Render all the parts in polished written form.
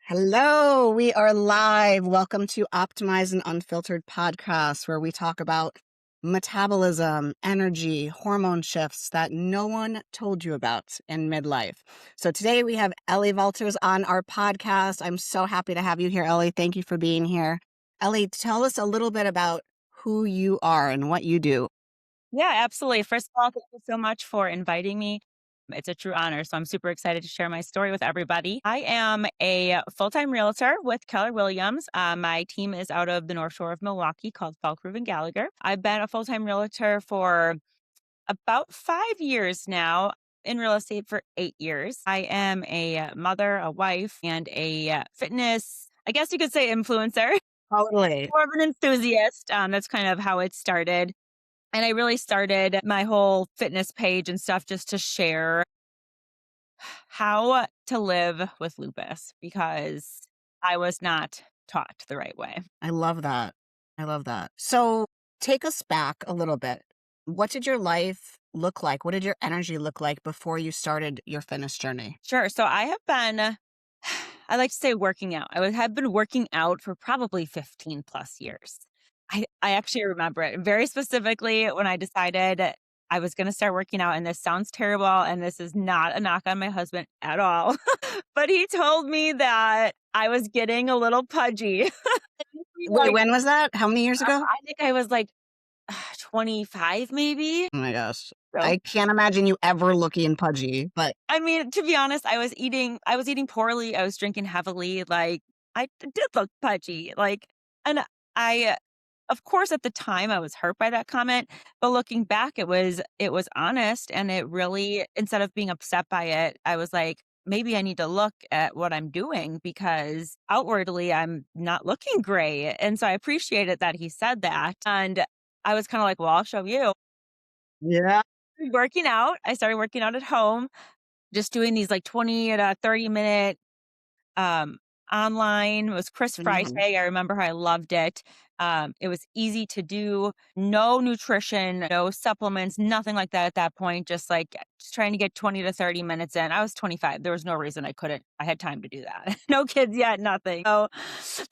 Hello, we are live. Welcome to Optimize and Unfiltered podcast, where we talk about metabolism, energy, hormone shifts that no one told you about in midlife. So today we have Ellie Valters on our podcast. I'm so happy to have you here, Ellie. Thank you for being here. Ellie, tell us a little bit about who you are and what you do. Yeah, absolutely. First of all, thank you so much for inviting me. It's a true honor. So I'm super excited to share my story with everybody. I am a full-time realtor with Keller Williams. My team is out of the North Shore of Milwaukee called Falkrew and Gallagher. I've been a full-time realtor for about 5 years now. In real estate for 8 years. I am a mother, a wife, and a fitness, I guess you could say influencer, Totally. more of an enthusiast. That's kind of how it started. And I really started my whole fitness page and stuff just to share how to live with lupus because I was not taught the right way. I love that. I love that. So take us back a little bit. What did your life look like? What did your energy look like before you started your fitness journey? Sure. So I have been, I like to say working out. Have been working out for probably 15 plus years. I actually remember it very specifically when I decided I was going to start working out. And this sounds terrible. And this is not a knock on my husband at all. But he told me that I was getting a little pudgy. Wait, when was that? How many years ago? I think I was like 25 maybe. Oh my gosh. So, I can't imagine you ever looking pudgy, but I mean, to be honest, I was eating poorly. I was drinking heavily. Like did look pudgy. And I, of course, at the time I was hurt by that comment, but looking back, it was honest. And it really, instead of being upset by it, I was like, maybe I need to look at what I'm doing because outwardly I'm not looking great. And so I appreciated that he said that. And I was kind of like, well, I'll show you. yeah. Working out. I started working out at home, just doing these like 20 to 30-minute um, online. It was Chris Mhm. Friday. I remember how I loved it. It was easy to do, no nutrition, no supplements, nothing like that at that point. Just trying to get 20 to 30 minutes in. I was 25. There was no reason I couldn't. I had time to do that. No kids yet, nothing. So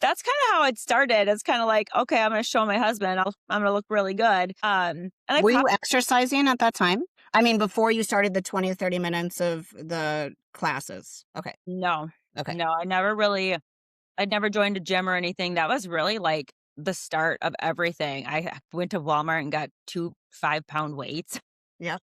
that's kind of how it started. It's kind of like, okay, I'm going to show my husband. I'm going to look really good. And I Were you probably exercising at that time? I mean, before you started the 20 or 30 minutes of the classes. Okay. no, Okay. no, I'd never joined a gym or anything. That was really like the start of everything. I went to Walmart and got 2 5-pound weights, Yeah.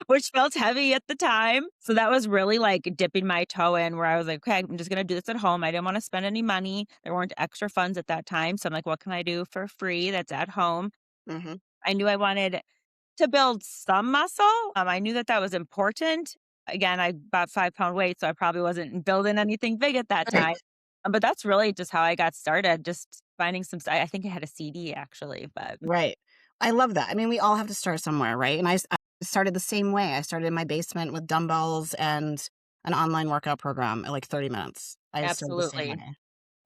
which felt heavy at the time. So that was really like dipping my toe in where I was like, okay, I'm just going to do this at home. I didn't want to spend any money. There weren't extra funds at that time. So I'm like, what can I do for free that's at home? Hmm. I knew I wanted to build some muscle. I knew that that was important. Again, I bought 5-pound weight, so I probably wasn't building anything big at that Right. time. But that's really just how I got started. Just finding I think I had a CD actually, but Right. I love that. I mean, we all have to start somewhere, right? And I started the same way. I started in my basement with dumbbells and an online workout program at like 30 minutes. I started the same absolutely. way.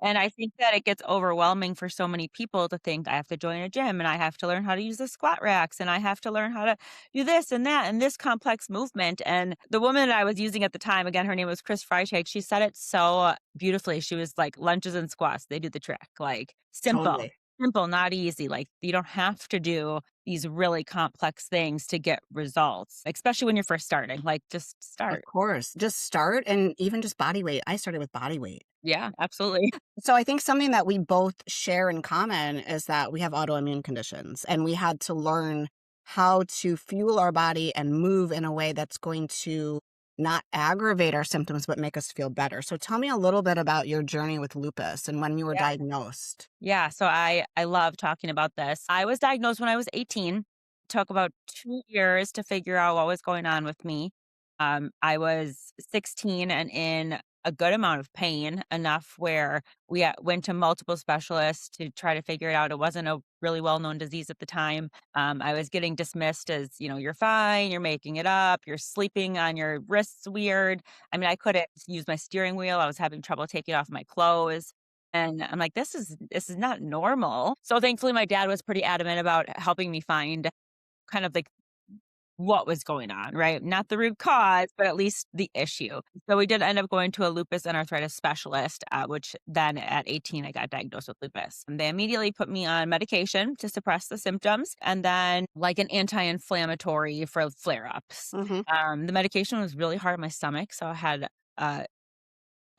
And I think that it gets overwhelming for so many people to think I have to join a gym and I have to learn how to use the squat racks and I have to learn how to do this and that and this complex movement. And the woman that I was using at the time, again, her name was Chris Freitag. She said it so beautifully. She was like, lunges and squats, they do the trick. Like Totally. simple, not easy. Like you don't have to do these really complex things to get results, especially when you're first starting. Like just Of start. course. Just start and even just body weight. I started with body weight. Yeah, absolutely. So I think something that we both share in common is that we have autoimmune conditions and we had to learn how to fuel our body and move in a way that's going to not aggravate our symptoms but make us feel better. So tell me a little bit about your journey with lupus and when you were diagnosed. Yeah, so I love talking about this. I was diagnosed when I was 18. Took about 2 years to figure out what was going on with me. I was 16 and in a good amount of pain, enough where we went to multiple specialists to try to figure it out. It wasn't a really well-known disease at the time. I was getting dismissed as, you're fine, you're making it up, you're sleeping on your wrists weird. I mean, I couldn't use my steering wheel. I was having trouble taking off my clothes. And I'm like, this is not normal. So thankfully my dad was pretty adamant about helping me find kind of like what was going on, right? Not the root cause, but at least the issue. So we did end up going to a lupus and arthritis specialist, which then at 18, I got diagnosed with lupus. And they immediately put me on medication to suppress the symptoms and then like an anti inflammatory for flare ups. Mhm. The medication was really hard on my stomach. So I had uh,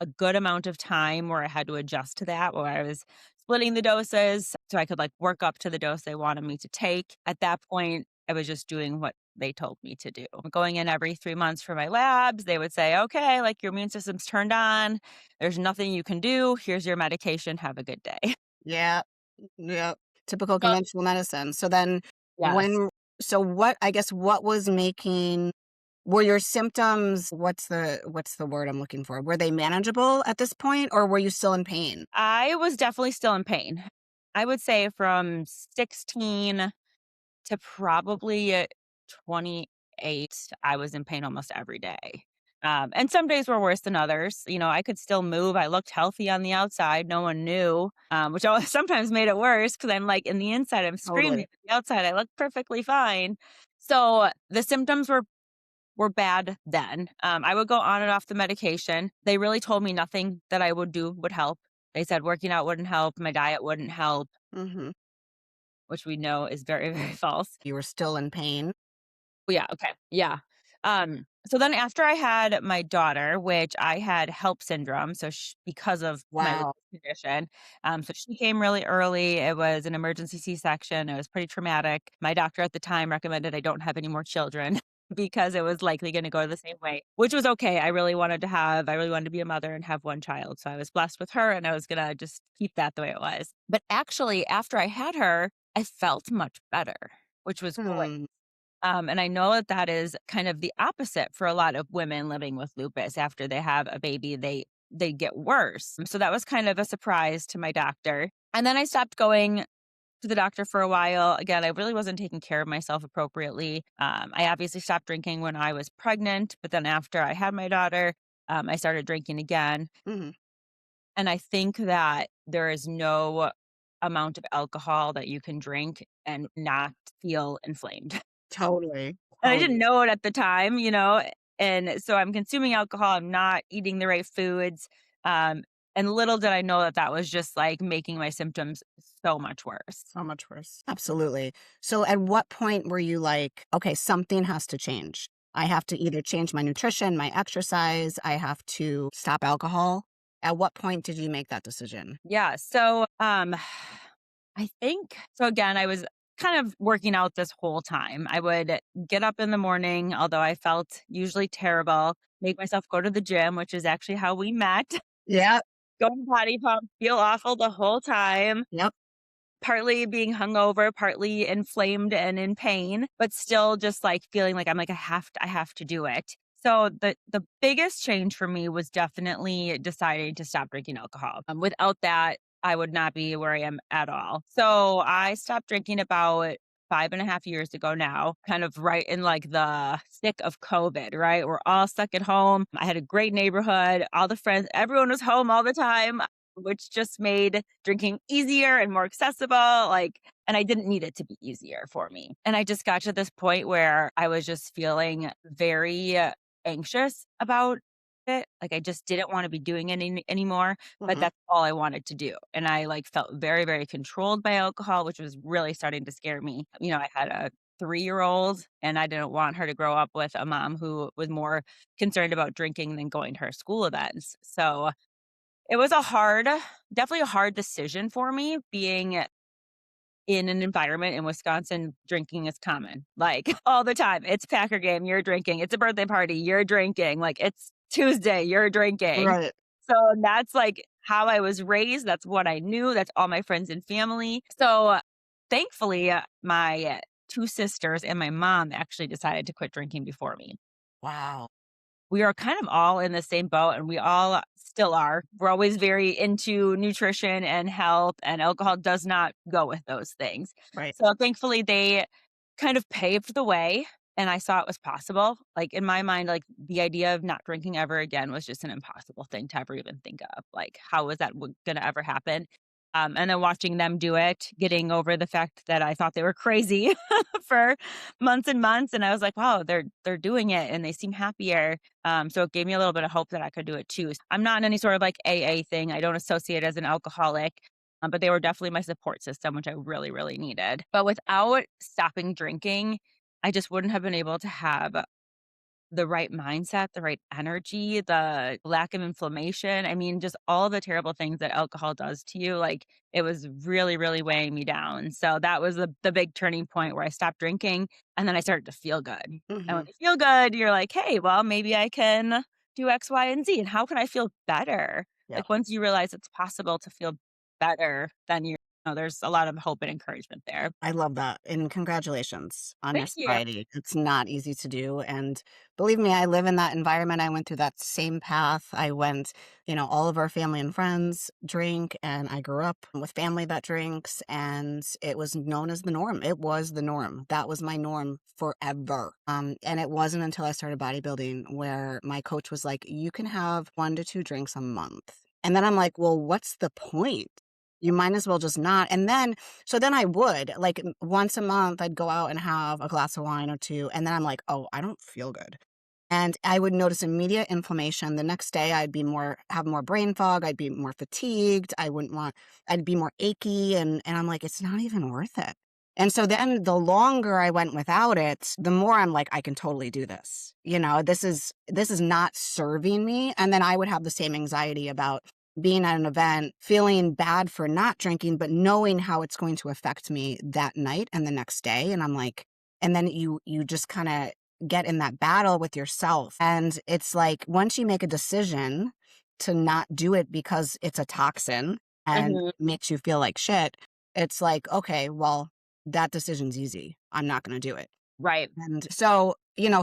a good amount of time where I had to adjust to that, where I was splitting the doses so I could like work up to the dose they wanted me to take. At that point, I was just doing what they told me to do. Going in every 3 months for my labs, they would say, okay, like your immune system's turned on. There's nothing you can do. Here's your medication. Have a good day. Yeah. Yeah. Typical So, conventional medicine. So then yes. what, I guess, what was making were your symptoms, what's the word I'm looking for? Were they manageable at this point, or were you still in pain? I was definitely still in pain. I would say from 16 to probably 28, I was in pain almost every day. And some days were worse than others. You know, I could still move. I looked healthy on the outside. No one knew, which always sometimes made it worse because I'm like in the inside, I'm screaming. Totally. The outside, I look perfectly fine. So the symptoms were bad then. I would go on and off the medication. They really told me nothing that I would do would help. They said working out wouldn't help, my diet wouldn't help, Mhm. which we know is very, very false. You were still in pain? Yeah, okay. Yeah. So then after I had my daughter, which I had HELP syndrome, so because of my lupus Wow. condition, so she came really early. It was an emergency C-section. It was pretty traumatic. My doctor at the time recommended I don't have any more children because it was likely going to go the same way, which was okay. I really wanted to be a mother and have one child. So I was blessed with her and I was going to just keep that the way it was. But actually, after I had her, I felt much better, which was great. Hmm. And I know that that is kind of the opposite for a lot of women living with lupus. After they have a baby, they get worse. So that was kind of a surprise to my doctor. And then I stopped going to the doctor for a while. Again, I really wasn't taking care of myself appropriately. I obviously stopped drinking when I was pregnant, but then after I had my daughter, I started drinking again. Mhm. And I think that there is no amount of alcohol that you can drink and not feel inflamed. Totally. And I didn't Totally. know it at the time, you know, and so I'm consuming alcohol, I'm not eating the right foods, um, and little did I know that that was just, like, making my symptoms so much worse. So much worse. Absolutely. So at what point were you like, okay, something has to change? I have to either change my nutrition, my exercise, I have to stop alcohol. At what point did you make that decision? Yeah, so, I think so again, I was kind of working out this whole time. I would get up in the morning, although I felt usually terrible, make myself go to the gym, which is actually how we met, Yeah. go to potty pump, feel awful the whole time. Yep. Partly being hungover, partly inflamed and in pain, but still just, like, feeling like I'm like, I have to do it." So the biggest change for me was definitely deciding to stop drinking alcohol. Without that, I would not be where I am at all. So I stopped drinking about 5.5 years ago now, kind of right in, like, the thick of COVID, right? We're all stuck at home. I had a great neighborhood, all the friends everyone was home all the time, which just made drinking easier and more accessible, like, and I didn't need it to be easier for me. And I just got to this point where I was just feeling very anxious about it. Like I just didn't want to be doing it anymore, but Mhm. that's all I wanted to do. And I like felt very, very controlled by alcohol, which was really starting to scare me. You know, I had a 3-year-old and I didn't want her to grow up with a mom who was more concerned about drinking than going to her school events. So it was definitely a hard decision for me being in an environment in Wisconsin, drinking is common, like, all the time. It's Packer game, you're drinking. It's a birthday party, you're drinking. Like, it's Tuesday, you're drinking. Right. So that's, like, how I was raised. That's what I knew. That's all my friends and family. So, thankfully, my 2 sisters and my mom actually decided to quit drinking before me. Wow. We are kind of all in the same boat and we all still are. We're always very into nutrition and health, and alcohol does not go with those things. Right. So thankfully, they kind of paved the way and I saw it was possible. Like in my mind, like the idea of not drinking ever again was just an impossible thing to ever even think of. Like, how was that going to ever happen? And then watching them do it, getting over the fact that I thought they were crazy for months and months, and I was like, "Wow, they're doing it, and they seem happier." So it gave me a little bit of hope that I could do it too. I'm not in any sort of like AA thing. I don't associate as an alcoholic, but they were definitely my support system, which I really, really needed. But without stopping drinking, I just wouldn't have been able to have the right mindset, the right energy, the lack of inflammation. I mean, just all the terrible things that alcohol does to you. Like it was really, really weighing me down. So that was the big turning point where I stopped drinking and then I started to feel good. And when Mhm. you feel good, you're like, hey, well, maybe I can do X, Y, and Z. And how can I feel better? Yeah. Like once you realize it's possible to feel better, then there's a lot of hope and encouragement there. I love that, and congratulations on your Thank you. sobriety. It's not easy to do, and believe me, I live in that environment. I went through that same path. I went, all of our family and friends drink, and I grew up with family that drinks, and it was known as the norm. It was the norm. That was my norm forever. And it wasn't until I started bodybuilding where my coach was like, "You can have 1 to 2 drinks a month." And then I'm like, "Well, what's the point? You might as well just not." And then so then I would, like, once a month, I'd go out and have a glass of wine or 2, and then I'm like, "Oh, I don't feel good." And I would notice immediate inflammation. The next day, have more brain fog, I'd be more fatigued, I'd be more achy, and I'm like, "It's not even worth it." And so then the longer I went without it, the more I'm like, "I can totally do this." This is not serving me, and then I would have the same anxiety about being at an event, feeling bad for not drinking, but knowing how it's going to affect me that night and the next day. And I'm like, and then you just kind of get in that battle with yourself. And it's like once you make a decision to not do it because it's a toxin and Mhm. makes you feel like shit, it's like, okay, well, that decision's easy. I'm not going to do it. Right. And so,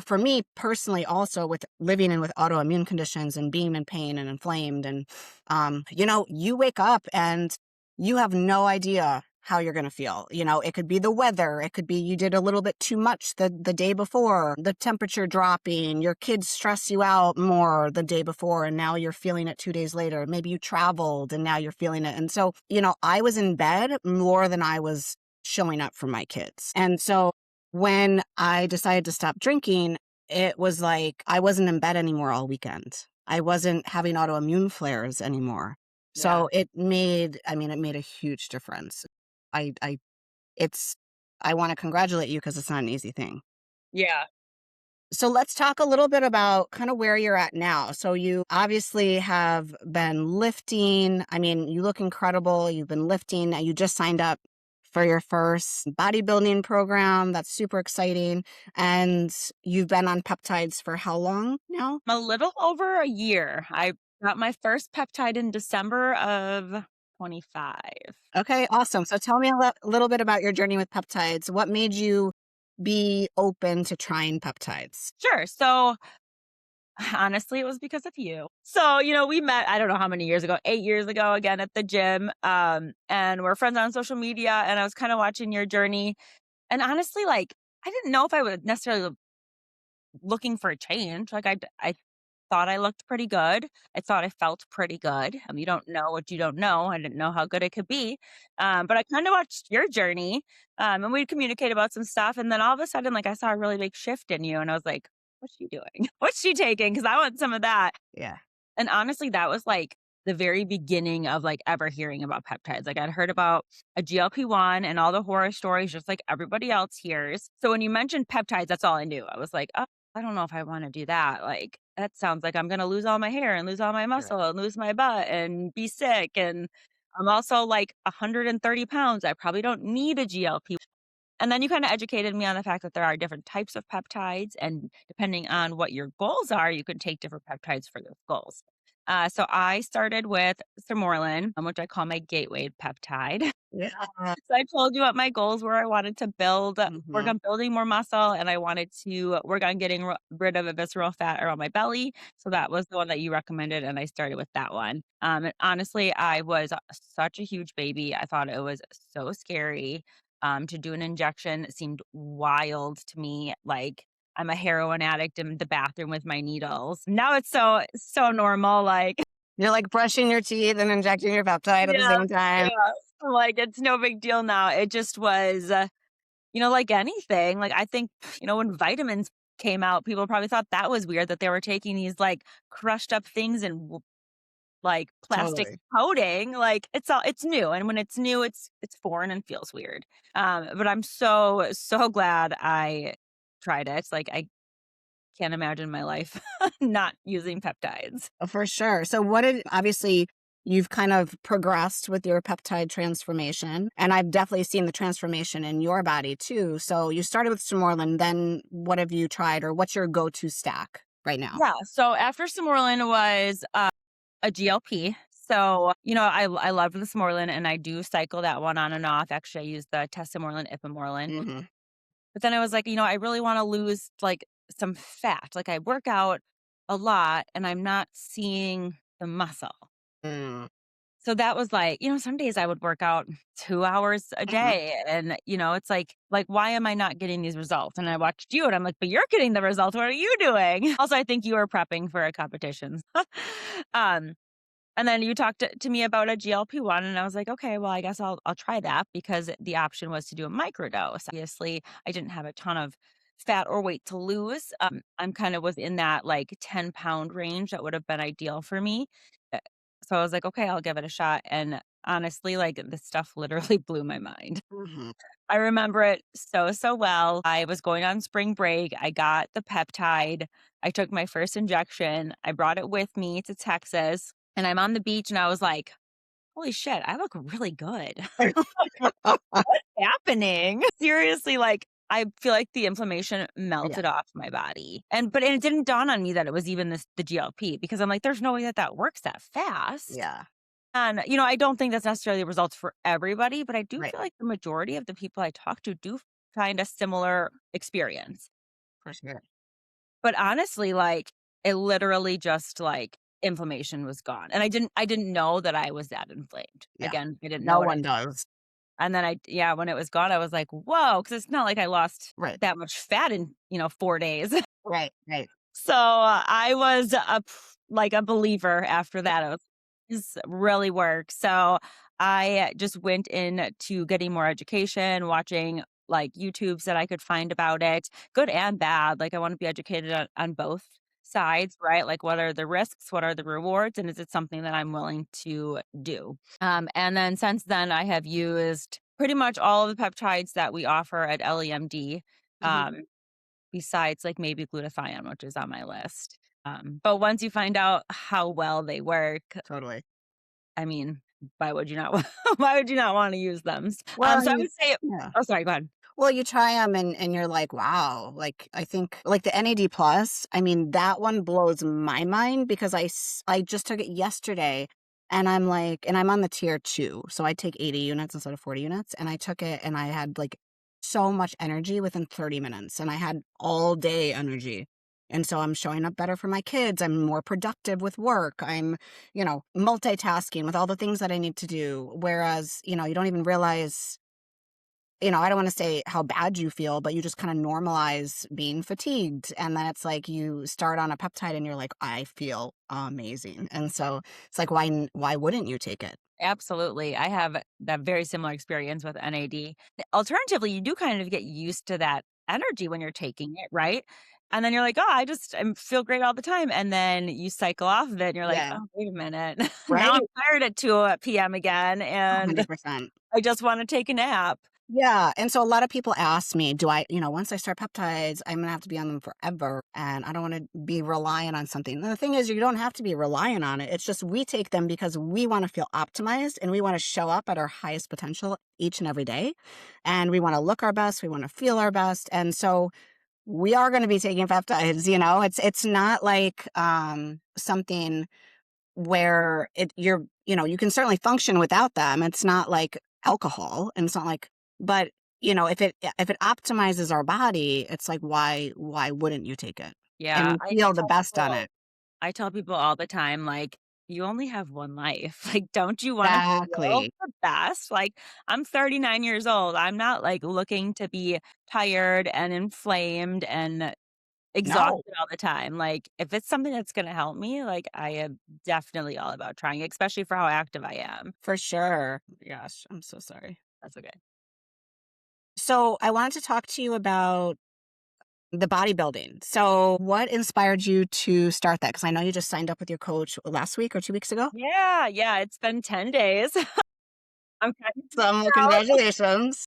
for me personally, also with living in with autoimmune conditions and being in pain and inflamed, and, you wake up and you have no idea how you're going to feel. It could be the weather. It could be you did a little bit too much the day before, the temperature dropping, your kids stress you out more the day before, and now you're feeling it 2 days later. Maybe you traveled and now you're feeling it. And so, I was in bed more than I was showing up for my kids. And so when I decided to stop drinking, it was like I wasn't in bed anymore all weekend. I wasn't having autoimmune flares anymore. Yeah. So it made a huge difference. I I it's I want to congratulate you because it's not an easy thing. Yeah. So let's talk a little bit about kind of where you're at now. So you obviously have been lifting. I mean, you look incredible. You've been lifting. You just signed up for your first bodybuilding program. That's super exciting. And you've been on peptides for how long now? A little over a year. I got my first peptide in December of 25. Okay, awesome. So tell me a little bit about your journey with peptides. What made you be open to trying peptides? Sure. So honestly, it was because of you. So, we met, I don't know how many years ago, 8 years ago, again at the gym. And we're friends on social media. And I was kind of watching your journey. And honestly, like, I didn't know if I would necessarily looking for a change. Like, I thought I looked pretty good. I thought I felt pretty good. You don't know what you don't know. I didn't know how good it could be. But I kind of watched your journey, and we'd communicate about some stuff. And then all of a sudden, like I saw a really big shift in you. And I was like, what's she doing? What's she taking? Because I want some of that. Yeah. And honestly, that was like the very beginning of like ever hearing about peptides. Like I'd heard about a GLP-1 and all the horror stories, just like everybody else hears. So when you mentioned peptides, that's all I knew. I was like, oh, I don't know if I want to do that. Like that sounds like I'm going to lose all my hair and lose all my Right. muscle and lose my butt and be sick. And I'm also like 130 pounds. I probably don't need a GLP. And then you kinda educated me on the fact that there are different types of peptides, and depending on what your goals are, you can take different peptides for those goals. So I started with Sermorelin, which I call my gateway peptide. Yeah. So I told you what my goals were. I wanted to work Hmm. on building more muscle, and I wanted to work on getting rid of a visceral fat around my belly. So that was the one that you recommended, and I started with that one. And honestly, I was such a huge baby. I thought it was so scary. To do an injection seemed wild to me. Like I'm a heroin addict in the bathroom with my needles. Now it's so normal. Like You're like brushing your teeth and injecting your peptide at the Yeah, same time. yeah. I'm like, it's no big deal now. It just was, like anything, like, I think, when vitamins came out, people probably thought that was weird that they were taking these, like, crushed up things and like, plastic Totally. coating, like, it's new, and when it's new, it's foreign and feels weird. But I'm so, so glad I tried it, like, I can't imagine my life not using peptides. For sure. So obviously you've kind of progressed with your peptide transformation, and I've definitely seen the transformation in your body too. So you started with Simorlin, then what have you tried, or what's your go-to stack right now? Yeah, so after Simorlin was, a GLP. So, I love the Simorlin, and I do cycle that one on and off. Actually, I use the Tesamorelin, Ipamorelin. Hmm. But then I was like, I really wanna lose, like, some fat. Like, I work out a lot, and I'm not seeing the muscle. Mm. So that was like, some days I would work out 2 hours a Hmm. day, and, it's like, why am I not getting these results? And I watched you, and I'm like, "But you're getting the results. What are you doing?" Also, I think you were prepping for a competition. Um and then you talked to me about a GLP-1, and I was like, "Okay, well, I guess I'll try that," because the option was to do a microdose. Obviously, I didn't have a ton of fat or weight to lose. I'm kind of was in that, like, 10-pound range that would have been ideal for me. Uh, so I was like, "Okay, I'll give it a shot," and honestly, like, this stuff literally blew my mind. Hmm. I remember it so, so well. I was going on spring break. I got the peptide. I took my first injection. I brought it with me to Texas, and I'm on the beach, and I was like, "Holy shit, I look really good." What's happening? Seriously, like, I feel like the inflammation Yeah. melted off my body. And it didn't dawn on me that it was even the GLP, because I'm like, "There's no way that that works that fast." Yeah. And, I don't think that's necessarily the results for everybody, but I do Right. feel like the majority of the people I talk to do find a similar experience. For sure. But honestly, like, it literally just, like, inflammation was gone. And I didn't know that I was that inflamed. Yeah. Again, I didn't know No what I one does. and then yeah, when it was gone, I was like, "Whoa," because it's not like I lost Right. that much fat in, 4 days. Right. Right. So, I was like a believer after that. I was this really works. So, I just went into getting more education, watching like YouTubes that I could find about it, good and bad. Like, I want to be educated on both sides, right? Like, what are the risks? What are the rewards? And is it something that I'm willing to do? And then since then, I have used pretty much all of the peptides that we offer at LEMD. Hmm. Um, besides, like, maybe glutathione, which is on my list. But once you find out how well they work, Totally. I mean, why would you not why would you not wanna use them? Well, So I you would say yeah. oh, sorry, go ahead. Well, you try them and you're like, "Wow." Like, I think like the NAD+, I mean, that one blows my mind because I just took it yesterday, and I'm like, and I'm on the tier 2, so I take 80 units instead of 40 units, and I took it and I had, like, so much energy within 30 minutes, and I had all day energy. And so I'm showing up better for my kids, I'm more productive with work, I'm, multitasking with all the things that I need to do, whereas, you don't even realize, I don't wanna say how bad you feel, but you just kinda normalize being fatigued, and then it's like you start on a peptide and you're like, "I feel amazing." And so it's like, why wouldn't you take it? Absolutely. I have that very similar experience with NAD. Alternatively, you do kind of get used to that energy when you're taking it, right? And then you're like, "Oh, I feel great all the time." And then you cycle off of it and you're like, Yeah, "Oh, wait a minute. Now I'm right? tired at 2 PM again, and 100%. I just wanna take a nap." Yeah, and so a lot of people ask me, do I once I start peptides, I'm gonna have to be on them forever, and I don't wanna be reliant on something. And the thing is, you don't have to be reliant on it. It's just we take them because we wanna feel optimized, and we wanna show up at our highest potential each and every day, and we wanna look our best, we wanna feel our best, and so we are gonna be taking peptides, It's not like, something where you can certainly function without them. It's not like alcohol, and it's not like, but, if it optimizes our body, it's like, why wouldn't you take it? And Yeah, you feel the best on people it. I tell people all the time, like, "You only have one life." Like, don't you wanna feel Exactly. the best? Like, I'm 39 years old. I'm not, like, looking to be tired and inflamed and No, exhausted all the time. Like, if it's something that's gonna help me, like, I am definitely all about trying it, especially for how active I am. for sure. Gosh, I'm so sorry. That's okay. So I wanted to talk to you about the bodybuilding. So what inspired you to start that? Because I know you just signed up with your coach last week or 2 weeks ago. Yeah, yeah, it's been 10 days. I'm kind of Well, proud. congratulations.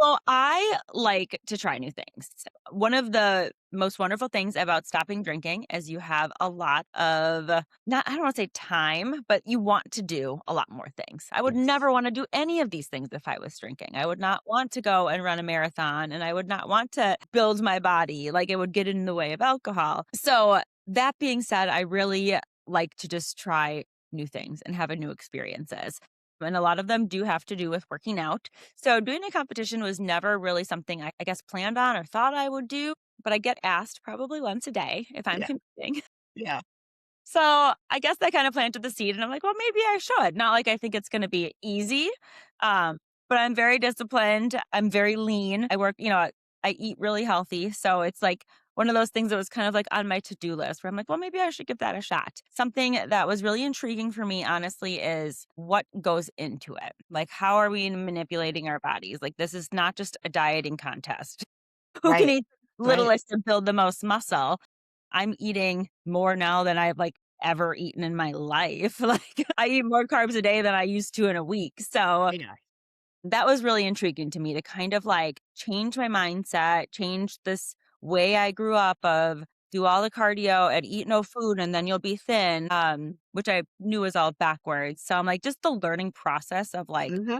So I like to try new things. One of the most wonderful things about stopping drinking is you have a lot of not I don't want to say time, but you want to do a lot more things. I would Yes. never want to do any of these things if I was drinking. I would not want to go and run a marathon and I would not want to build my body like it would get in the way of alcohol. So that being said, I really like to just try new things and have a new experiences. And a lot of them do have to do with working out. So doing a competition was never really something I guess planned on or thought I would do, but I get asked probably once a day if I'm Yeah. competing. Yeah. So I guess that kind of planted the seed and I'm like, well, maybe I should. Not like I think it's going to be easy. Um, but I'm very disciplined. I'm very lean. I eat really healthy. So it's like one of those things that was kind of like on my to-do list where I'm like, well, maybe I should give that a shot. Something that was really intriguing for me, honestly, is what goes into it. Like, how are we manipulating our bodies? Like, this is not just a dieting contest. Who can Right. eat Right. littlest to build the most muscle? I'm eating more now than I've, like, ever eaten in my life. Like, I eat more carbs a day than I used to in a week. So, Yeah. that was really intriguing to me to kind of, like, change my mindset, change this way I grew up of do all the cardio and eat no food and then you'll be thin, which I knew was all backwards. So, I'm like, just the learning process of, like, Hmm.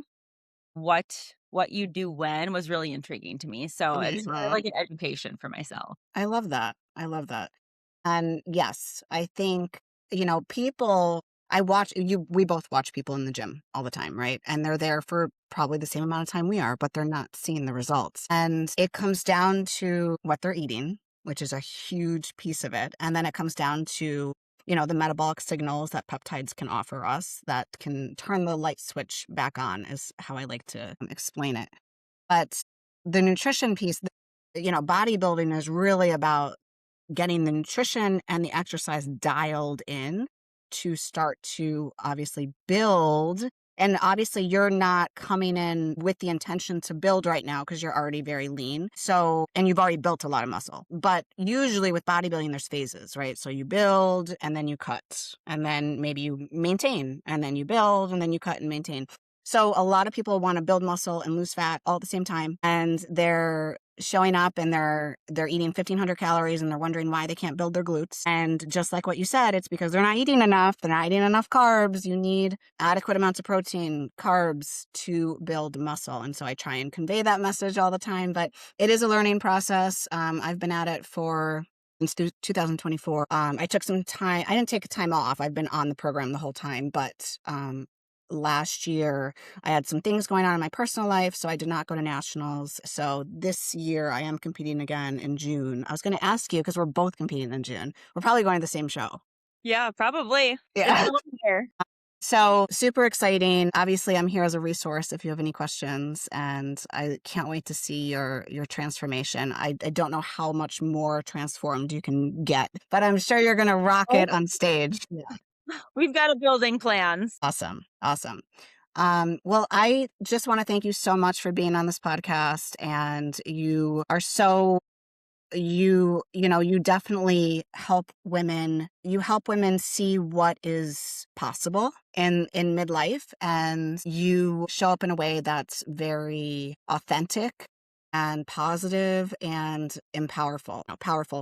what you do when was really intriguing to me. So, it's kind of Hmm. like an education for myself. I love that. I love that. And yes, I think, people, we both watch people in the gym all the time, right? And they're there for probably the same amount of time we are, but they're not seeing the results. And it comes down to what they're eating, which is a huge piece of it. And then it comes down to, the metabolic signals that peptides can offer us that can turn the light switch back on, is how I like to explain it. But the nutrition piece, bodybuilding is really about getting the nutrition and the exercise dialed in to start to obviously build. And obviously, you're not coming in with the intention to build right now because you're already very lean. So, and you've already built a lot of muscle. But usually with bodybuilding, there's phases, right? So you build and then you cut, and then maybe you maintain, and then you build and then you cut and maintain. So a lot of people want to build muscle and lose fat all at the same time, and they're showing up and they're eating 1,500 calories and they're wondering why they can't build their glutes. And just like what you said, it's because they're not eating enough. They're not eating enough carbs. You need adequate amounts of protein, carbs to build muscle. And so I try and convey that message all the time, but it is a learning process. I've been at it since 2024. I took some time. I didn't take time off. I've been on the program the whole time, but last year I had some things going on in my personal life, so I did not go to nationals. So this year I am competing again in June. I was going to ask you because we're both competing in June. We're probably going to the same show. Yeah, probably. It's Yeah. warm here. So super exciting. Obviously, I'm here as a resource if you have any questions, and I can't wait to see your transformation. I don't know how much more transformed you can get, but I'm sure you're going to rock Oh, it on stage. Yeah. we've got a building plans. Awesome. Awesome. Well, I just want to thank you so much for being on this podcast. And you are so, you definitely help women. You help women see what is possible in midlife, and you show up in a way that's very authentic and positive and powerful.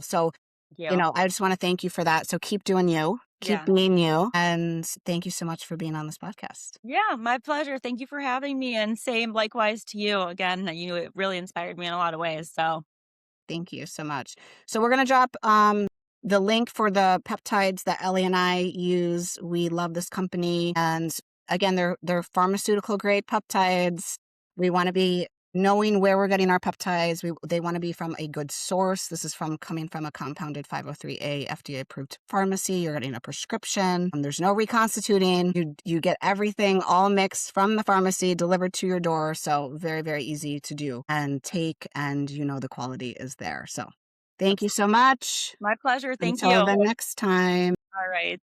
So Yeah. I just want to thank you for that. So keep doing you, keep Yeah. being you. And thank you so much for being on this podcast. Yeah, my pleasure. Thank you for having me, and same likewise to you. Again, you really inspired me in a lot of ways. So, Thank you so much. So we're going to drop the link for the peptides that Ellie and I use. We love this company. And again, they're pharmaceutical grade peptides. We want to be knowing where we're getting our peptides. They want to be from a good source. This is coming from a compounded 503A FDA approved pharmacy. You're getting a prescription. There's no reconstituting. You get everything all mixed from the pharmacy delivered to your door. So very, very easy to do and take, and the quality is there. So thank you so much. My pleasure. Thank Until you. the next time. All right.